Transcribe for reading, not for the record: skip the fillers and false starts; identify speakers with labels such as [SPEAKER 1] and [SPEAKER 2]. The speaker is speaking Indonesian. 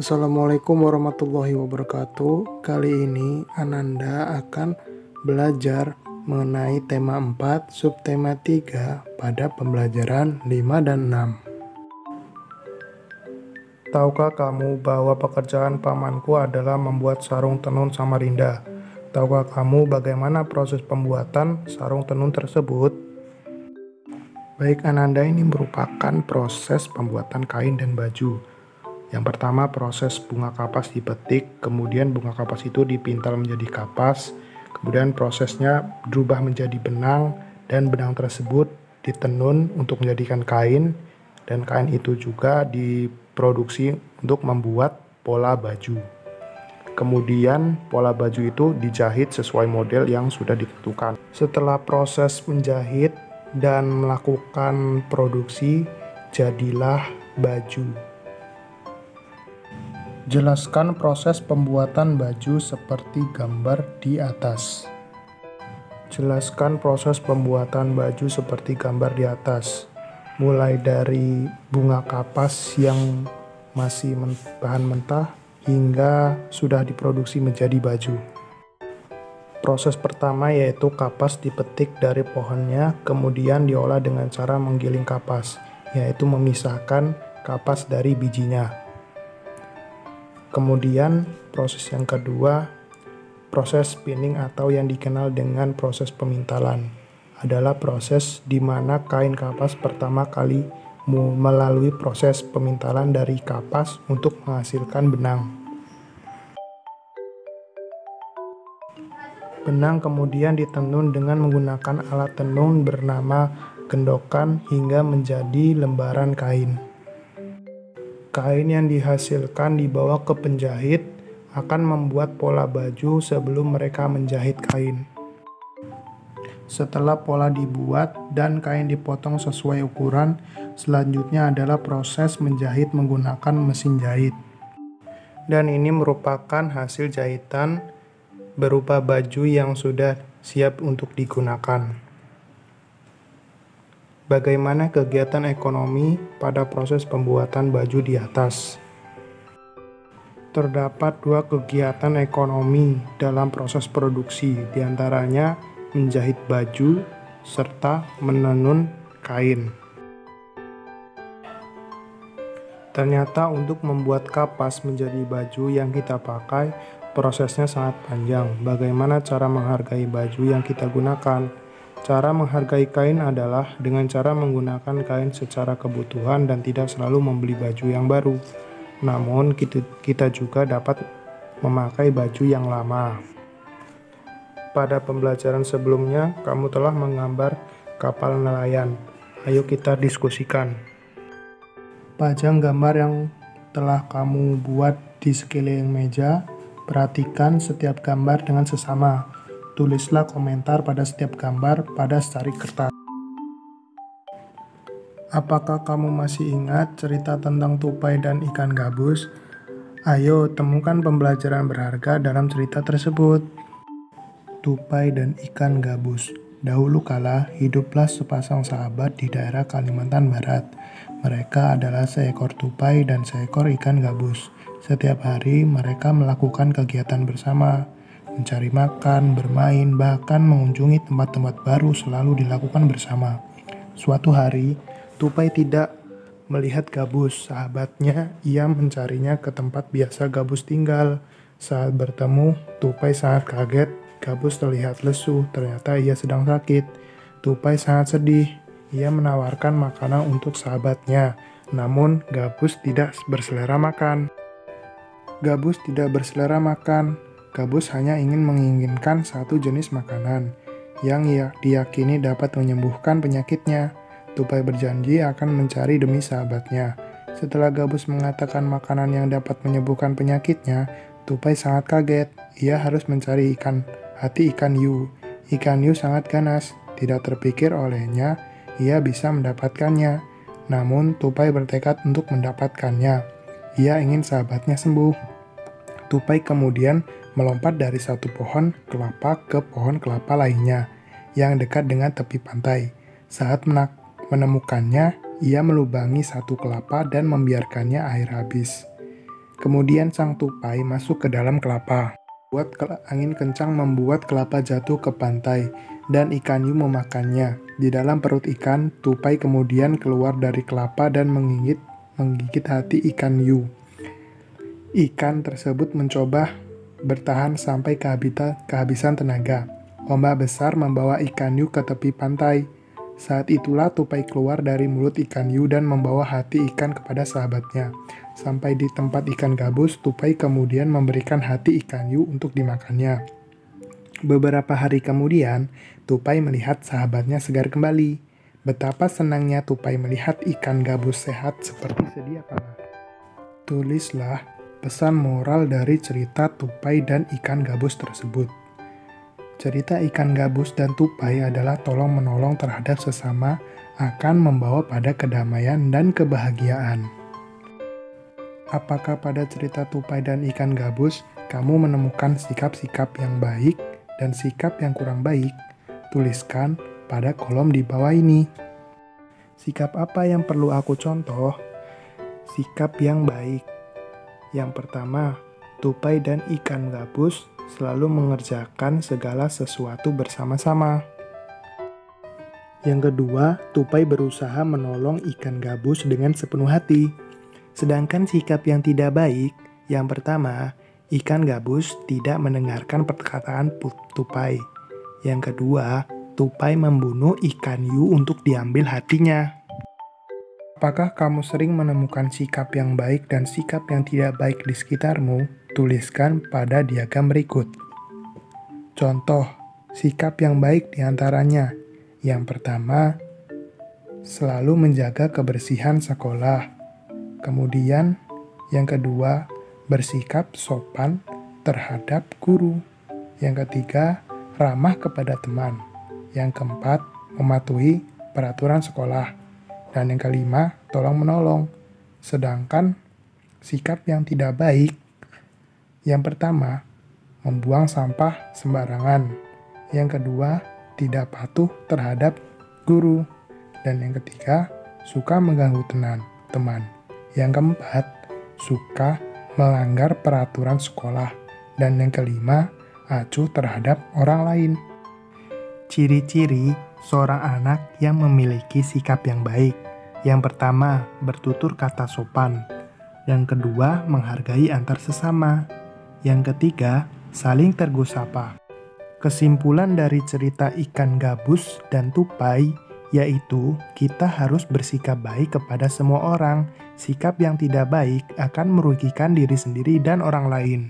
[SPEAKER 1] Assalamualaikum warahmatullahi wabarakatuh. Kali ini Ananda akan belajar mengenai tema 4, subtema 3 pada pembelajaran 5 dan 6. Tahukah kamu bahwa pekerjaan pamanku adalah membuat sarung tenun Samarinda? Tahukah kamu bagaimana proses pembuatan sarung tenun tersebut? Baik Ananda, ini merupakan proses pembuatan kain dan baju. Yang pertama, proses bunga kapas dipetik, kemudian bunga kapas itu dipintal menjadi kapas, kemudian prosesnya berubah menjadi benang, dan benang tersebut ditenun untuk menjadikan kain, dan kain itu juga diproduksi untuk membuat pola baju. Kemudian pola baju itu dijahit sesuai model yang sudah ditentukan. Setelah proses menjahit dan melakukan produksi, jadilah baju. Jelaskan proses pembuatan baju seperti gambar di atas. Jelaskan proses pembuatan baju seperti gambar di atas. Mulai dari bunga kapas yang masih bahan mentah hingga sudah diproduksi menjadi baju. Proses pertama yaitu kapas dipetik dari pohonnya, kemudian diolah dengan cara menggiling kapas, yaitu memisahkan kapas dari bijinya. Kemudian proses yang kedua, proses spinning atau yang dikenal dengan proses pemintalan, adalah proses di mana kain kapas pertama kali melalui proses pemintalan dari kapas untuk menghasilkan benang. Benang kemudian ditenun dengan menggunakan alat tenun bernama gendokan hingga menjadi lembaran kain. Kain yang dihasilkan dibawa ke penjahit akan membuat pola baju sebelum mereka menjahit kain. Setelah pola dibuat dan kain dipotong sesuai ukuran, selanjutnya adalah proses menjahit menggunakan mesin jahit. Dan ini merupakan hasil jahitan berupa baju yang sudah siap untuk digunakan. Bagaimana kegiatan ekonomi pada proses pembuatan baju di atas? Terdapat dua kegiatan ekonomi dalam proses produksi, diantaranya menjahit baju serta menenun kain. Ternyata untuk membuat kapas menjadi baju yang kita pakai, prosesnya sangat panjang. Bagaimana cara menghargai baju yang kita gunakan? Cara menghargai kain adalah dengan cara menggunakan kain secara kebutuhan dan tidak selalu membeli baju yang baru. Namun, kita juga dapat memakai baju yang lama. Pada pembelajaran sebelumnya, kamu telah menggambar kapal nelayan. Ayo kita diskusikan. Pajang gambar yang telah kamu buat di sekeliling meja. Perhatikan setiap gambar dengan sesama. Tulislah komentar pada setiap gambar pada secari kertas. Apakah kamu masih ingat cerita tentang tupai dan ikan gabus? Ayo temukan pembelajaran berharga dalam cerita tersebut. Tupai dan ikan gabus. Dahulu kala hiduplah sepasang sahabat di daerah Kalimantan Barat. Mereka adalah seekor tupai dan seekor ikan gabus. Setiap hari mereka melakukan kegiatan bersama. Mencari makan, bermain, bahkan mengunjungi tempat-tempat baru selalu dilakukan bersama. Suatu hari, tupai tidak melihat gabus, sahabatnya. Ia mencarinya ke tempat biasa gabus tinggal. Saat bertemu, tupai sangat kaget. Gabus terlihat lesu, ternyata ia sedang sakit. Tupai sangat sedih. Ia menawarkan makanan untuk sahabatnya, namun gabus tidak berselera makan. Gabus hanya menginginkan satu jenis makanan yang diyakini dapat menyembuhkan penyakitnya. Tupai berjanji akan mencari demi sahabatnya. Setelah gabus mengatakan makanan yang dapat menyembuhkan penyakitnya, tupai sangat kaget. Ia harus mencari hati ikan hiu. Ikan hiu sangat ganas. Tidak terpikir olehnya ia bisa mendapatkannya. Namun tupai bertekad untuk mendapatkannya. Ia ingin sahabatnya sembuh. Tupai kemudian melompat dari satu pohon kelapa ke pohon kelapa lainnya yang dekat dengan tepi pantai. Saat menemukannya, ia melubangi satu kelapa dan membiarkannya air habis. Kemudian sang tupai masuk ke dalam kelapa. Angin kencang membuat kelapa jatuh ke pantai, dan ikan hiu memakannya. Di dalam perut ikan, tupai kemudian keluar dari kelapa dan menggigit hati ikan hiu. Ikan tersebut mencoba bertahan sampai kehabisan tenaga. Ombak besar membawa ikan hiu ke tepi pantai. Saat itulah tupai keluar dari mulut ikan hiu dan membawa hati ikan kepada sahabatnya. Sampai di tempat ikan gabus, tupai kemudian memberikan hati ikan hiu untuk dimakannya. Beberapa hari kemudian, tupai melihat sahabatnya segar kembali. Betapa senangnya tupai melihat ikan gabus sehat seperti sedia kala. Tulislah pesan moral dari cerita tupai dan ikan gabus tersebut. Cerita ikan gabus dan tupai adalah tolong-menolong terhadap sesama akan membawa pada kedamaian dan kebahagiaan. Apakah pada cerita tupai dan ikan gabus, kamu menemukan sikap-sikap yang baik dan sikap yang kurang baik? Tuliskan pada kolom di bawah ini. Sikap apa yang perlu aku contoh? Sikap yang baik. Yang pertama, tupai dan ikan gabus selalu mengerjakan segala sesuatu bersama-sama. Yang kedua, tupai berusaha menolong ikan gabus dengan sepenuh hati. Sedangkan sikap yang tidak baik, yang pertama, ikan gabus tidak mendengarkan perkataan tupai. Yang kedua, tupai membunuh ikan hiu untuk diambil hatinya. Apakah kamu sering menemukan sikap yang baik dan sikap yang tidak baik di sekitarmu? Tuliskan pada diagram berikut. Contoh, sikap yang baik diantaranya. Yang pertama, selalu menjaga kebersihan sekolah. Kemudian, yang kedua, bersikap sopan terhadap guru. Yang ketiga, ramah kepada teman. Yang keempat, mematuhi peraturan sekolah. Dan yang kelima, tolong-menolong. Sedangkan, sikap yang tidak baik, yang pertama, membuang sampah sembarangan. Yang kedua, tidak patuh terhadap guru. Dan yang ketiga, suka mengganggu teman. Yang keempat, suka melanggar peraturan sekolah. Dan yang kelima, acuh terhadap orang lain. Ciri-ciri seorang anak yang memiliki sikap yang baik. Yang pertama, bertutur kata sopan. Yang kedua, menghargai antar sesama. Yang ketiga, saling tegur sapa. Kesimpulan dari cerita ikan gabus dan tupai yaitu kita harus bersikap baik kepada semua orang. Sikap yang tidak baik akan merugikan diri sendiri dan orang lain.